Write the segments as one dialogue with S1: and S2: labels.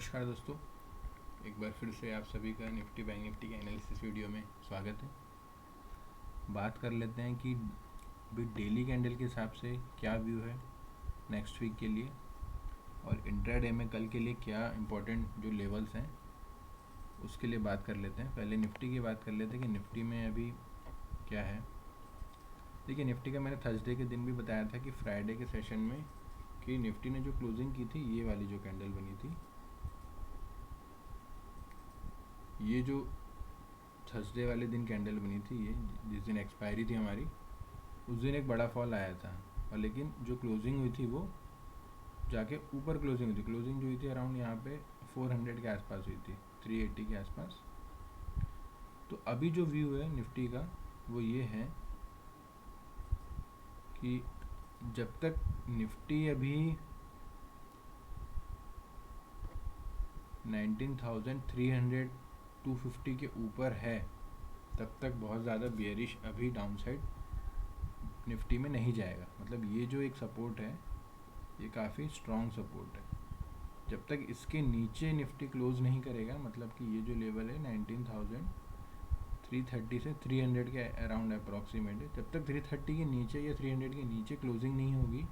S1: नमस्कार दोस्तों, एक बार फिर से आप सभी का निफ्टी बैंक निफ्टी के एनालिसिस वीडियो में स्वागत है। बात कर लेते हैं कि अभी डेली कैंडल के हिसाब से क्या व्यू है नेक्स्ट वीक के लिए और इंट्राडे में कल के लिए क्या इंपॉर्टेंट जो लेवल्स हैं उसके लिए बात कर लेते हैं। पहले निफ्टी की बात कर लेते हैं कि निफ्टी में अभी क्या है। देखिए, निफ्टी का मैंने थर्सडे के दिन भी बताया था कि फ्राइडे के सेशन में कि निफ्टी ने जो क्लोजिंग की थी, ये वाली जो कैंडल बनी थी, ये जो थर्सडे वाले दिन कैंडल बनी थी, ये जिस दिन एक्सपायरी थी हमारी, उस दिन एक बड़ा फॉल आया था। और लेकिन जो क्लोजिंग हुई थी वो जाके ऊपर क्लोजिंग हुई थी। क्लोजिंग जो हुई थी अराउंड यहाँ पे 400 के आसपास हुई थी, 380 के आसपास। तो अभी जो व्यू है निफ्टी का वो ये है कि जब तक निफ्टी अभी 19,300 250 के ऊपर है, तब तक बहुत ज़्यादा बियरिश अभी डाउनसाइड निफ्टी में नहीं जाएगा। मतलब ये जो एक सपोर्ट है, ये काफ़ी स्ट्रॉन्ग सपोर्ट है। जब तक इसके नीचे निफ्टी क्लोज नहीं करेगा, मतलब कि ये जो लेवल है 19,330 से 300 के अराउंड अप्रॉक्सीमेट है, जब तक 330 के नीचे या 300 के नीचे क्लोजिंग नहीं होगी,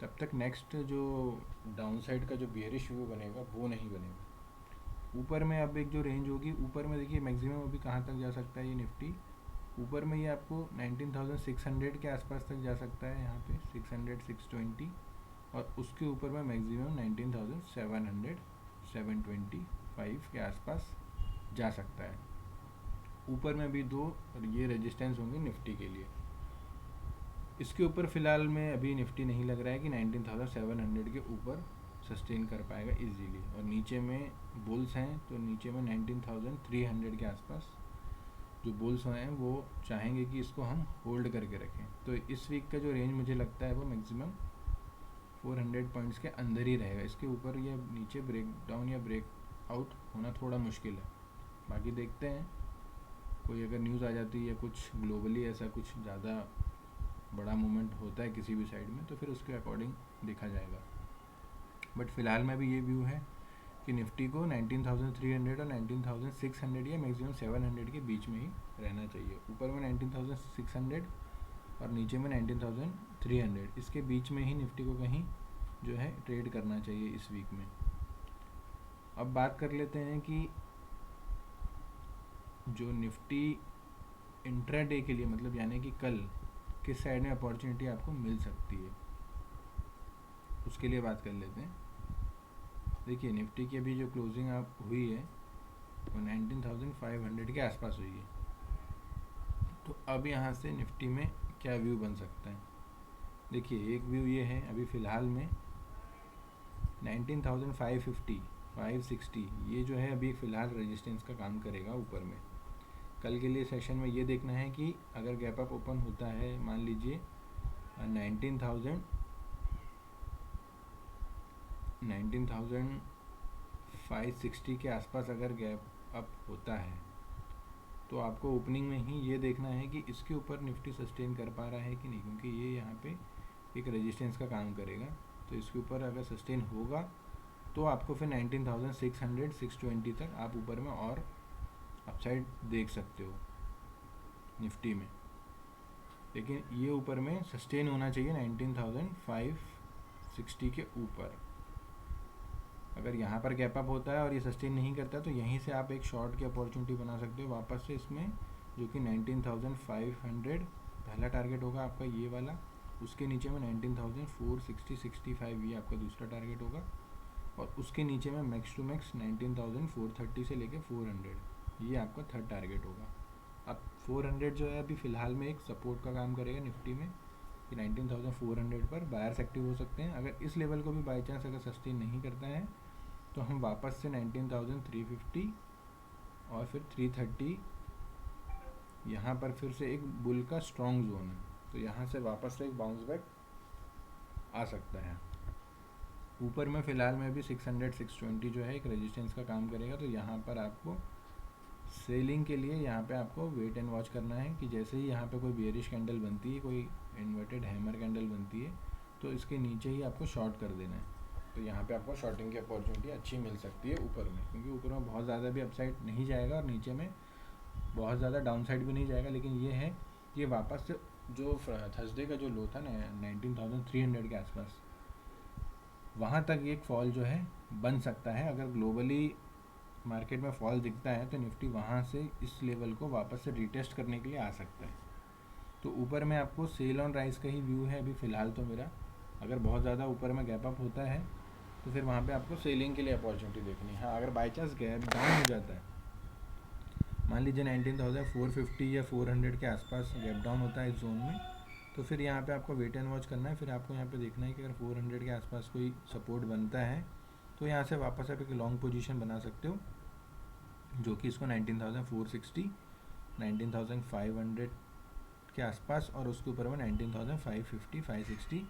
S1: तब तक नेक्स्ट जो डाउनसाइड का जो बियरिश व्यू बनेगा वो नहीं बनेगा। ऊपर में अब एक जो रेंज होगी, ऊपर में देखिए मैक्सिमम अभी कहाँ तक जा सकता है ये निफ्टी। ऊपर में ये आपको 19,600 के आसपास तक जा सकता है, यहाँ पे 600 620, और उसके ऊपर में मैक्सिमम 19,700 725 के आसपास जा सकता है। ऊपर में भी दो ये रेजिस्टेंस होंगे निफ्टी के लिए। इसके ऊपर फ़िलहाल में अभी निफ्टी नहीं लग रहा है कि 19,700 के ऊपर सस्टेन कर पाएगा इजीली। और नीचे में बुल्स हैं, तो नीचे में 19,300 के आसपास जो बुल्स हैं वो चाहेंगे कि इसको हम होल्ड करके रखें। तो इस वीक का जो रेंज मुझे लगता है वो मैक्सिमम 400 पॉइंट्स के अंदर ही रहेगा। इसके ऊपर या नीचे ब्रेक डाउन या ब्रेक आउट होना थोड़ा मुश्किल है। बाकी देखते हैं, कोई अगर न्यूज़ आ जाती है या कुछ ग्लोबली ऐसा कुछ ज़्यादा बड़ा मूवमेंट होता है किसी भी साइड में, तो फिर उसके अकॉर्डिंग देखा जाएगा। बट फ़िलहाल में भी ये व्यू है कि निफ्टी को 19,300 और 19,600 या मैक्सिमम 700 के बीच में ही रहना चाहिए। ऊपर में 19,600 और नीचे में 19,300, इसके बीच में ही निफ्टी को कहीं जो है ट्रेड करना चाहिए इस वीक में। अब बात कर लेते हैं कि जो निफ्टी इंट्राडे के लिए, मतलब यानी कि कल किस साइड में अपॉर्चुनिटी आपको मिल सकती है, उसके लिए बात कर लेते हैं। देखिए, निफ्टी की अभी जो क्लोजिंग आप हुई है वो 19,500 के आसपास हुई है। तो अब यहाँ से निफ्टी में क्या व्यू बन सकता है। देखिए, एक व्यू ये है अभी फ़िलहाल में 19,550 560, ये जो है अभी फ़िलहाल रेजिस्टेंस का काम करेगा ऊपर में। कल के लिए सेशन में ये देखना है कि अगर गैप अप ओपन होता है, मान लीजिए 19,560 के आसपास अगर गैप अप होता है, तो आपको ओपनिंग में ही ये देखना है कि इसके ऊपर निफ्टी सस्टेन कर पा रहा है कि नहीं, क्योंकि ये यहाँ पे एक रेजिस्टेंस का काम करेगा। तो इसके ऊपर अगर सस्टेन होगा तो आपको फिर 19,600 620 तक आप ऊपर में और अपसाइड देख सकते हो निफ्टी में। लेकिन ये ऊपर में सस्टेन होना चाहिए 19,560 के ऊपर। अगर यहाँ पर गैप अप होता है और ये सस्टेन नहीं करता, तो यहीं से आप एक शॉर्ट की अपॉर्चुनिटी बना सकते हो वापस से इसमें, जो कि 19,500 पहला टारगेट होगा आपका ये वाला। उसके नीचे में 19,460 65 ये आपका दूसरा टारगेट होगा, और उसके नीचे में मैक्स टू मैक्स 19,430 से लेके 400 ये आपका थर्ड टारगेट होगा। अब 400 जो है अभी फ़िलहाल में एक सपोर्ट का काम करेगा निफ्टी में कि 19,400 पर बायर्स एक्टिव हो सकते हैं। अगर इस लेवल को भी बाई चांस अगर सस्टेन नहीं करता है, तो हम वापस से 19,350 और फिर 330, यहाँ पर फिर से एक बुल का स्ट्रॉन्ग जोन है, तो यहाँ से वापस से एक बाउंस बैक आ सकता है। ऊपर में फ़िलहाल में भी 600 620 जो है एक रेजिस्टेंस का काम करेगा। तो यहाँ पर आपको सेलिंग के लिए यहाँ पे आपको वेट एंड वॉच करना है कि जैसे ही यहाँ पे कोई बेयरिश कैंडल बनती है, कोई इन्वर्टेड हैमर कैंडल बनती है, तो इसके नीचे ही आपको शॉर्ट कर देना है। तो यहाँ पे आपको शॉर्टिंग की अपॉर्चुनिटी अच्छी मिल सकती है ऊपर में, क्योंकि ऊपर में बहुत ज़्यादा भी अपसाइड नहीं जाएगा और नीचे में बहुत ज़्यादा डाउन साइड भी नहीं जाएगा। लेकिन ये है कि वापस से जो थर्सडे का जो लो था ना 19,300 के आसपास, वहाँ तक एक फॉल जो है बन सकता है। अगर ग्लोबली मार्केट में फॉल दिखता है तो निफ्टी वहाँ से इस लेवल को वापस से रिटेस्ट करने के लिए आ सकता है। तो ऊपर में आपको सेल ऑन राइज का ही व्यू है अभी फ़िलहाल तो मेरा। अगर बहुत ज़्यादा ऊपर में गैप अप होता है तो फिर वहाँ पे आपको सेलिंग के लिए अपॉर्चुनिटी देखनी है। हाँ, अगर बाई चांस गैप डाउन हो जाता है, मान लीजिए 19,450 या 400 के आसपास गैप डाउन होता है इस जोन में, तो फिर यहाँ पे आपको वेट एंड वॉच करना है। फिर आपको यहाँ पे देखना है कि अगर 400 के आसपास कोई सपोर्ट बनता है तो यहाँ से वापस आप एक लॉन्ग पोजीशन बना सकते हो, जो कि इसको 19,460, 19,500 के आसपास और उसके ऊपर में 19,550, 560,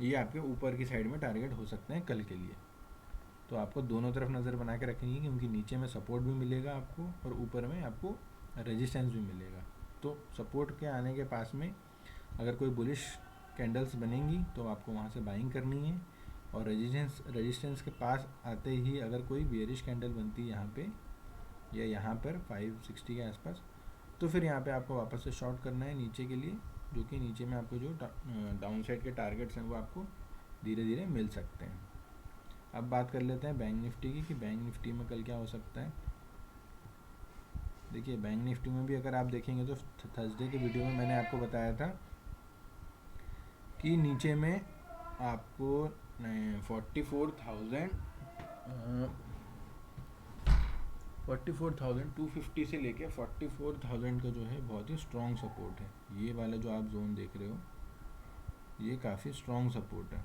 S1: ये आपके ऊपर की साइड में टारगेट हो सकते हैं कल के लिए। तो आपको दोनों तरफ नज़र बना के रखनी है, क्योंकि नीचे में सपोर्ट भी मिलेगा आपको और ऊपर में आपको रेजिस्टेंस भी मिलेगा। तो सपोर्ट के आने के पास में अगर कोई बुलिश कैंडल्स बनेंगी तो आपको वहाँ से बाइंग करनी है, और रेजिस्टेंस के पास आते ही अगर कोई बेयरिश कैंडल बनती है यहाँ पे या यहाँ पर 560 के आसपास, तो फिर यहाँ पे आपको वापस से शॉर्ट करना है नीचे के लिए, जो कि नीचे में आपको जो डाउन साइड के टारगेट्स हैं वो आपको धीरे धीरे मिल सकते हैं। अब बात कर लेते हैं बैंक निफ्टी की, कि बैंक निफ्टी में कल क्या हो सकता है। देखिए, बैंक निफ्टी में भी अगर आप देखेंगे तो थर्सडे के वीडियो में मैंने आपको बताया था कि नीचे में आपको 44,250 से लेके 44,000 का जो है बहुत ही स्ट्रॉन्ग सपोर्ट है। ये वाला जो आप जोन देख रहे हो ये काफ़ी स्ट्रॉन्ग सपोर्ट है।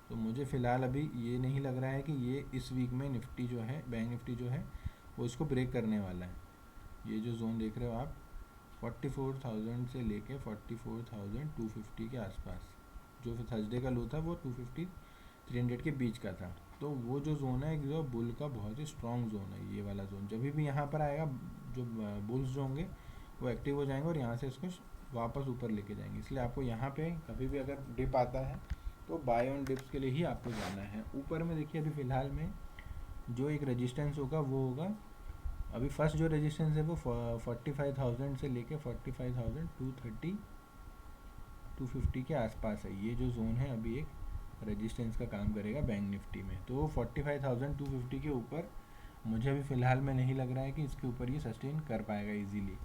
S1: तो मुझे फ़िलहाल अभी ये नहीं लग रहा है कि ये इस वीक में निफ्टी जो है, बैंक निफ्टी जो है वो इसको ब्रेक करने वाला है। ये जो जोन देख रहे हो आप 44,000 से लेके 44,250 के आसपास, जो थर्सडे का लो था वो 250 300 के बीच का था। तो वो जो जोन है जो बुल का बहुत ही स्ट्रॉन्ग जोन है, ये वाला जोन जब भी यहाँ पर आएगा जो बुल्स जो होंगे वो एक्टिव हो जाएंगे और यहाँ से इसको वापस ऊपर लेके जाएंगे। इसलिए आपको यहाँ पे कभी भी अगर डिप आता है तो बाय ऑन डिप्स के लिए ही आपको जाना है। ऊपर में देखिए अभी फ़िलहाल में जो एक रेजिस्टेंस होगा वो होगा, अभी फर्स्ट जो रेजिस्टेंस है वो 45,000 से लेके 45,230 250 के आसपास है। ये जो जोन है अभी एक रेजिस्टेंस का काम करेगा बैंक निफ्टी में। तो 45,250 के ऊपर मुझे अभी फ़िलहाल में नहीं लग रहा है कि इसके ऊपर ये सस्टेन कर पाएगा इजीली।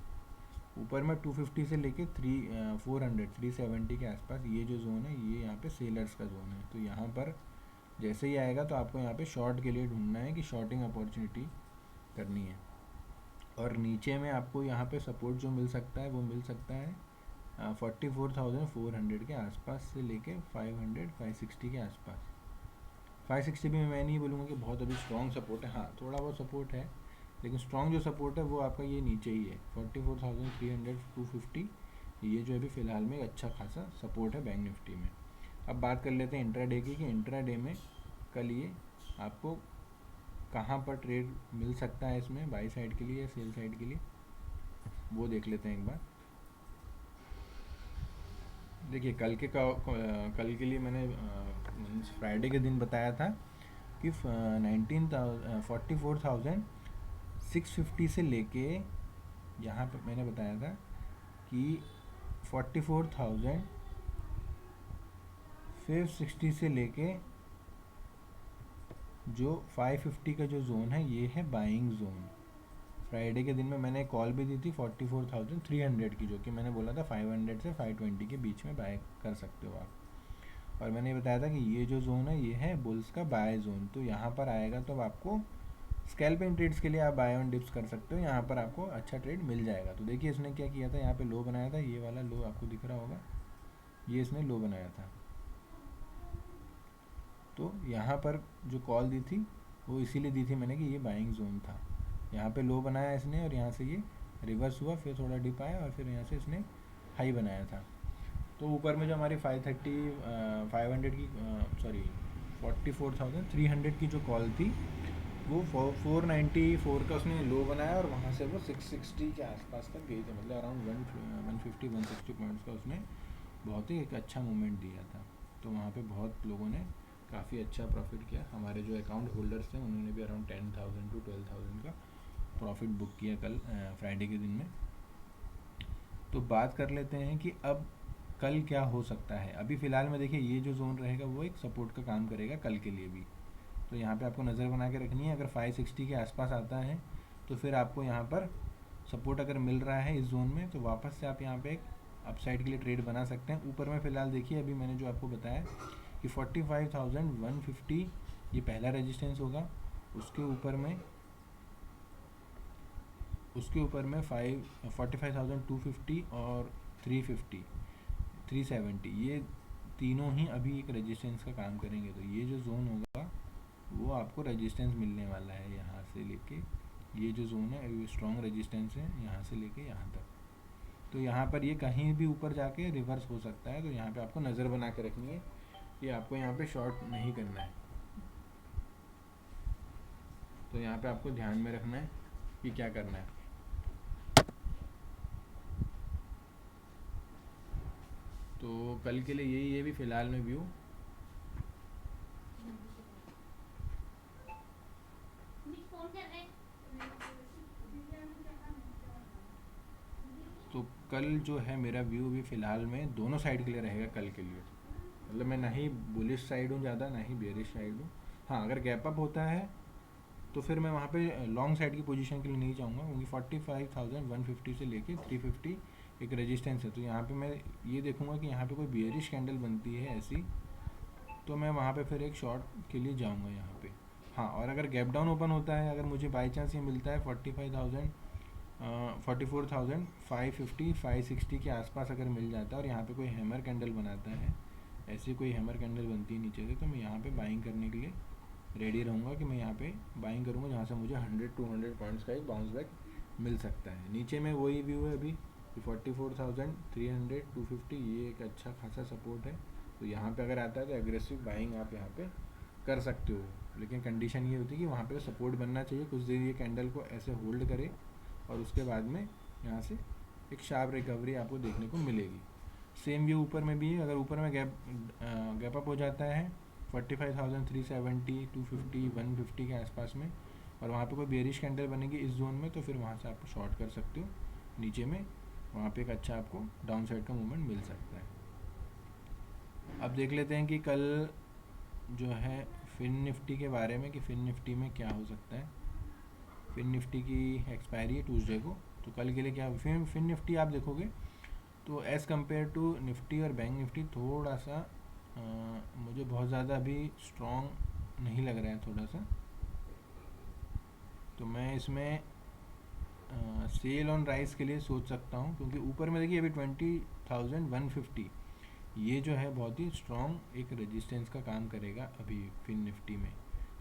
S1: ऊपर में 250 से लेके 370 के आसपास ये जो जोन है ये यहाँ पे सेलर्स का जोन है। तो यहाँ पर जैसे ही आएगा तो आपको यहाँ पे शॉर्ट के लिए ढूंढना है कि शॉर्टिंग अपॉर्चुनिटी करनी है। और नीचे में आपको यहाँ पे सपोर्ट जो मिल सकता है वो मिल सकता है 44,400 के आसपास से लेके 560 के आसपास। 560 भी मैं नहीं बोलूँगा कि बहुत अभी स्ट्रॉन्ग सपोर्ट है, हाँ थोड़ा बहुत सपोर्ट है, लेकिन स्ट्रॉन्ग जो सपोर्ट है वो आपका ये नीचे ही है 44,300 250। ये जो अभी फ़िलहाल में एक अच्छा खासा सपोर्ट है बैंक निफ्टी में। अब बात कर लेते हैं इंट्राडे की, कि इंट्राडे में कल ये आपको कहाँ पर ट्रेड मिल सकता है, इसमें बाई साइड के लिए या सेल साइड के लिए, वो देख लेते हैं एक बार। देखिए कल के लिए मैंने फ्राइडे के दिन बताया था कि 44,650 से लेके यहाँ पर मैंने बताया था कि 44,560 से लेके जो 550 का जो जोन है ये है बाइंग जोन। फ्राइडे के दिन में मैंने कॉल भी दी थी 44,300 की, जो कि मैंने बोला था 500 से 520 के बीच में बाय कर सकते हो आप। और मैंने बताया था कि ये जो जोन है ये है बुल्स का बाय जोन। तो यहाँ पर आएगा तो आपको स्कैल्पिंग ट्रेड्स के लिए आप बाय ऑन डिप्स कर सकते हो, यहाँ पर आपको अच्छा ट्रेड मिल जाएगा। तो देखिए इसने क्या किया था, यहाँ पे लो बनाया था, ये वाला लो आपको दिख रहा होगा, ये इसने लो बनाया था। तो यहाँ पर जो कॉल दी थी वो इसीलिए दी थी मैंने कि ये बाइंग जोन था। यहाँ पे लो बनाया इसने और यहाँ से ये रिवर्स हुआ, फिर थोड़ा डिप आया और फिर यहाँ से इसने हाई बनाया था। तो ऊपर में जो हमारी 500 की 44,300 की जो कॉल थी वो 494 का उसने लो बनाया और वहाँ से वो 660 के आसपास तक गई थी, मतलब अराउंड 150-160 पॉइंट्स का उसने बहुत ही एक अच्छा मूवमेंट दिया था। तो वहाँ पे बहुत लोगों ने काफ़ी अच्छा प्रॉफिट किया। हमारे जो अकाउंट होल्डर्स थे उन्होंने भी अराउंड 10,000 टू 12,000 का प्रॉफिट बुक किया कल फ्राइडे के दिन में। तो बात कर लेते हैं कि अब कल क्या हो सकता है। अभी फ़िलहाल में देखिए ये जो जोन रहेगा वो एक सपोर्ट का काम करेगा कल के लिए भी। तो यहाँ पे आपको नज़र बना के रखनी है। अगर 560 के आसपास आता है तो फिर आपको यहाँ पर सपोर्ट अगर मिल रहा है इस जोन में तो वापस से आप यहाँ पे एक अपसाइड के लिए ट्रेड बना सकते हैं। ऊपर में फ़िलहाल देखिए अभी मैंने जो आपको बताया कि 45,150 ये पहला रेजिस्टेंस होगा। उसके ऊपर में 45,250 और 350 370 ये तीनों ही अभी एक रेजिस्टेंस का काम करेंगे। तो ये जो जोन होगा वो आपको रेजिस्टेंस मिलने वाला है। यहाँ से लेके ये जो जोन है ये स्ट्रॉन्ग रेजिस्टेंस है यहाँ से लेके यहाँ तक। तो यहाँ पर ये कहीं भी ऊपर जाके रिवर्स हो सकता है। तो यहाँ पे आपको नज़र बना के रखनी है कि आपको यहाँ पे शॉर्ट नहीं करना है। तो यहाँ पे आपको ध्यान में रखना है कि क्या करना है। तो कल के लिए यही है भी फ़िलहाल में व्यू। तो कल जो है मेरा व्यू भी फ़िलहाल में दोनों साइड के लिए रहेगा कल के लिए। मतलब मैं ना ही बुलिश साइड हूँ ज़्यादा, ना ही बेरिश साइड हूँ। हाँ, अगर गैप अप होता है तो फिर मैं वहाँ पे लॉन्ग साइड की पोजीशन के लिए नहीं जाऊँगा, क्योंकि 45,150 से लेके 350 एक रेजिस्टेंस है। तो यहाँ पे मैं ये देखूँगा कि यहाँ पे कोई बेरिश कैंडल बनती है ऐसी, तो मैं वहाँ पे फिर एक शॉर्ट के लिए जाऊँगा यहाँ पे। हाँ, और अगर गैप डाउन ओपन होता है, अगर मुझे बाई चांस ये मिलता है 44,550 560 के आसपास अगर मिल जाता है और यहाँ पे कोई हैमर कैंडल बनाता है, ऐसी कोई हैमर कैंडल बनती है नीचे से, तो मैं यहाँ पे बाइंग करने के लिए रेडी रहूँगा कि मैं यहाँ पे बाइंग करूँगा जहाँ से मुझे 100-200 पॉइंट्स का एक बाउंस बैक मिल सकता है। नीचे में वही व्यू है अभी कि 44,300 250 ये एक अच्छा खासा सपोर्ट है। तो यहाँ पे अगर आता है तो एग्रेसिव बाइंग आप यहाँ पे कर सकते हो, लेकिन कंडीशन ये होती है कि वहाँ पे सपोर्ट बनना चाहिए, कुछ देर ये कैंडल को ऐसे होल्ड करे और उसके बाद में यहाँ से एक शार्प रिकवरी आपको देखने को मिलेगी। सेम व्यू ऊपर में भी है। अगर ऊपर में गैप अप हो जाता है 45,370 250 150 के आसपास में और वहाँ पे कोई बेरिश कैंडल बनेगी इस जोन में, तो फिर वहाँ से आप शॉर्ट कर सकते हो नीचे में। वहाँ पे एक अच्छा आपको डाउन साइड का मूवमेंट मिल सकता है। अब देख लेते हैं कि कल जो है फिन निफ्टी के बारे में, कि फिन निफ्टी में क्या हो सकता है। फिन निफ्टी की एक्सपायरी है ट्यूसडे को, तो कल के लिए क्या फिन निफ्टी आप देखोगे तो एज़ कम्पेयर टू निफ्टी और बैंक निफ्टी थोड़ा सा मुझे बहुत ज़्यादा अभी स्ट्रॉन्ग नहीं लग रहा है थोड़ा सा। तो मैं इसमें सेल ऑन राइस के लिए सोच सकता हूँ, क्योंकि ऊपर में देखिए अभी 20,150 ये जो है बहुत ही स्ट्रॉन्ग एक रेजिस्टेंस का काम करेगा अभी फिन निफ्टी में।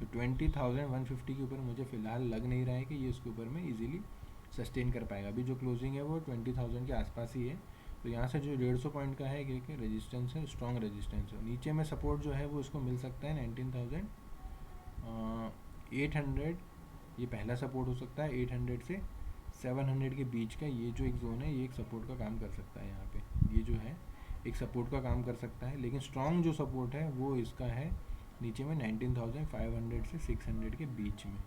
S1: तो 20,150 के ऊपर मुझे फ़िलहाल लग नहीं रहा है कि ये उसके ऊपर में इजीली सस्टेन कर पाएगा। अभी जो क्लोजिंग है वो 20,000 के आसपास ही है। तो यहाँ से जो 150 पॉइंट का है एक रेजिस्टेंस है, स्ट्रॉन्ग रेजिस्टेंस है। नीचे में सपोर्ट जो है वो इसको मिल सकता है 19,800, ये पहला सपोर्ट हो सकता है। 800 से 700 के बीच का ये जो एक जोन है ये एक सपोर्ट का काम कर सकता है। यहाँ पे ये जो है एक सपोर्ट का काम कर सकता है, लेकिन स्ट्रॉन्ग जो सपोर्ट है वो इसका है नीचे में 19,500 से 600 के बीच में।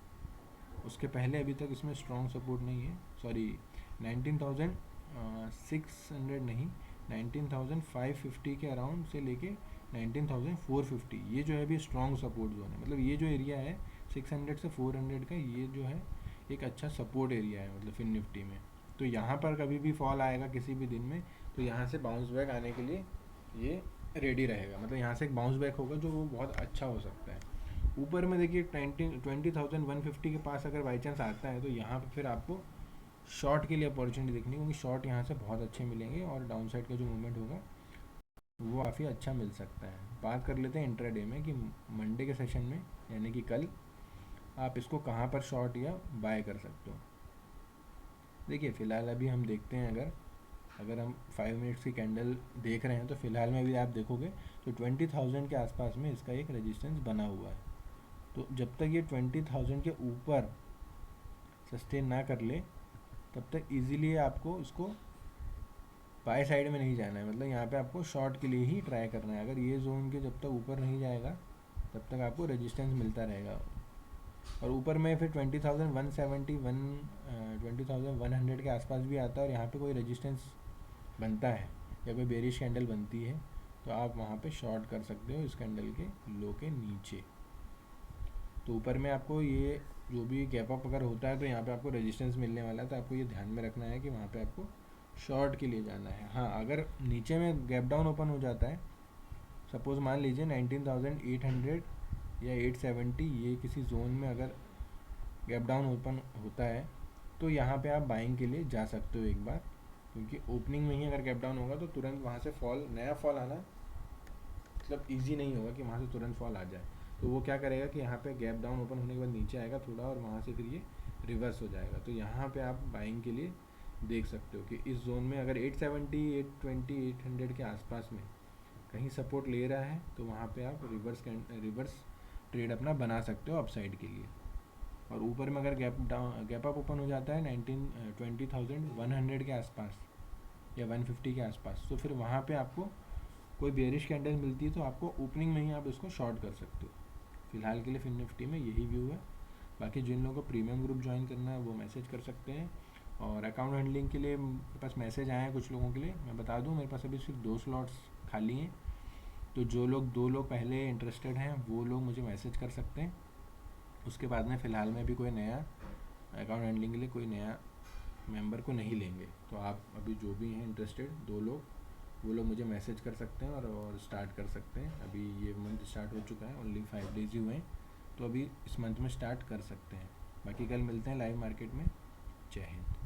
S1: उसके पहले अभी तक इसमें स्ट्रॉन्ग सपोर्ट नहीं है। सॉरी, 19,600 नहीं, 19,550 के अराउंड से लेके 19,450 ये जो है अभी स्ट्रॉन्ग सपोर्ट जोन है। मतलब ये जो एरिया है 600 से 400 का, ये जो है एक अच्छा सपोर्ट एरिया है मतलब फिन निफ्टी में। तो यहाँ पर कभी भी फॉल आएगा किसी भी दिन में, तो यहाँ से बाउंस बैक आने के लिए ये रेडी रहेगा। मतलब यहाँ से एक बाउंस बैक होगा जो वो बहुत अच्छा हो सकता है। ऊपर में देखिए 20,150 के पास अगर बाई चांस आता है तो यहाँ पर फिर आपको शॉर्ट के लिए अपॉर्चुनिटी देखनी है, क्योंकि शॉर्ट यहाँ से बहुत अच्छे मिलेंगे और डाउन साइड का जो मूवमेंट होगा वो काफ़ी अच्छा मिल सकता है। बात कर लेते हैं इंट्राडे में कि मंडे के सेशन में यानी कि कल आप इसको कहाँ पर शॉर्ट या बाय कर सकते हो। देखिए फ़िलहाल अभी हम देखते हैं, अगर हम 5 मिनट्स की कैंडल देख रहे हैं तो फ़िलहाल में भी आप देखोगे तो 20,000 के आसपास में इसका एक रेजिस्टेंस बना हुआ है। तो जब तक ये 20,000 के ऊपर सस्टेन ना कर ले तब तक इजीली आपको इसको बाय साइड में नहीं जाना है। मतलब यहाँ पे आपको शॉर्ट के लिए ही ट्राई करना है। अगर ये जोन के जब तक ऊपर नहीं जाएगा तब तक आपको रेजिस्टेंस मिलता रहेगा। और ऊपर में फिर 20,170 के आसपास भी आता है और यहाँ पे कोई रेजिस्टेंस बनता है या कोई बेरिश कैंडल बनती है तो आप वहाँ पे शॉर्ट कर सकते हो इस कैंडल के लो के नीचे। तो ऊपर में आपको ये जो भी गैप अप अगर होता है तो यहाँ पे आपको रेजिस्टेंस मिलने वाला है, तो आपको ये ध्यान में रखना है कि वहाँ पे आपको शॉर्ट के लिए जाना है। हाँ, अगर नीचे में गैप डाउन ओपन हो जाता है, सपोज़ मान लीजिए 19,800 या 870 ये किसी जोन में अगर गैप डाउन ओपन होता है तो यहाँ पे आप बाइंग के लिए जा सकते हो एक बार, क्योंकि ओपनिंग में ही अगर गैप डाउन होगा तो तुरंत वहाँ से नया फॉल आना मतलब ईजी नहीं होगा कि वहाँ से तुरंत फॉल आ जाए। तो वो क्या करेगा कि यहाँ पे गैप डाउन ओपन होने के बाद नीचे आएगा थोड़ा और वहाँ से फिर ये रिवर्स हो जाएगा। तो यहाँ पे आप बाइंग के लिए देख सकते हो कि इस जोन में अगर 870, 820, 800 के आसपास में कहीं सपोर्ट ले रहा है तो वहाँ पे आप रिवर्स ट्रेड अपना बना सकते हो अपसाइड के लिए। और ऊपर में अगर गैप अप ओपन हो जाता है 20,100 के आसपास या 150 के आसपास, तो फिर वहाँ पे आपको कोई बेरिश कैंडल मिलती है तो आपको ओपनिंग में ही आप इसको शॉर्ट कर सकते हो। फिलहाल के लिए फिन निफ्टी में यही व्यू है। बाकी जिन लोगों को प्रीमियम ग्रुप ज्वाइन करना है वो मैसेज कर सकते हैं। और अकाउंट हैंडलिंग के लिए मेरे पास मैसेज आए हैं कुछ लोगों के लिए, मैं बता दूं मेरे पास अभी सिर्फ 2 स्लॉट्स खाली हैं। तो जो लोग 2 लोग पहले इंटरेस्टेड हैं वो लोग मुझे मैसेज कर सकते हैं। उसके बाद में फ़िलहाल में भी कोई नया अकाउंट हैंडलिंग के लिए कोई नया मेंबर को नहीं लेंगे। तो आप अभी जो भी हैं इंटरेस्टेड 2 लोग, वो लोग मुझे मैसेज कर सकते हैं और स्टार्ट कर सकते हैं। अभी ये मंथ स्टार्ट हो चुका है, ओनली 5 डेज़ ही हुए हैं, तो अभी इस मंथ में स्टार्ट कर सकते हैं। बाकी कल मिलते हैं लाइव मार्केट में। जय हिंद।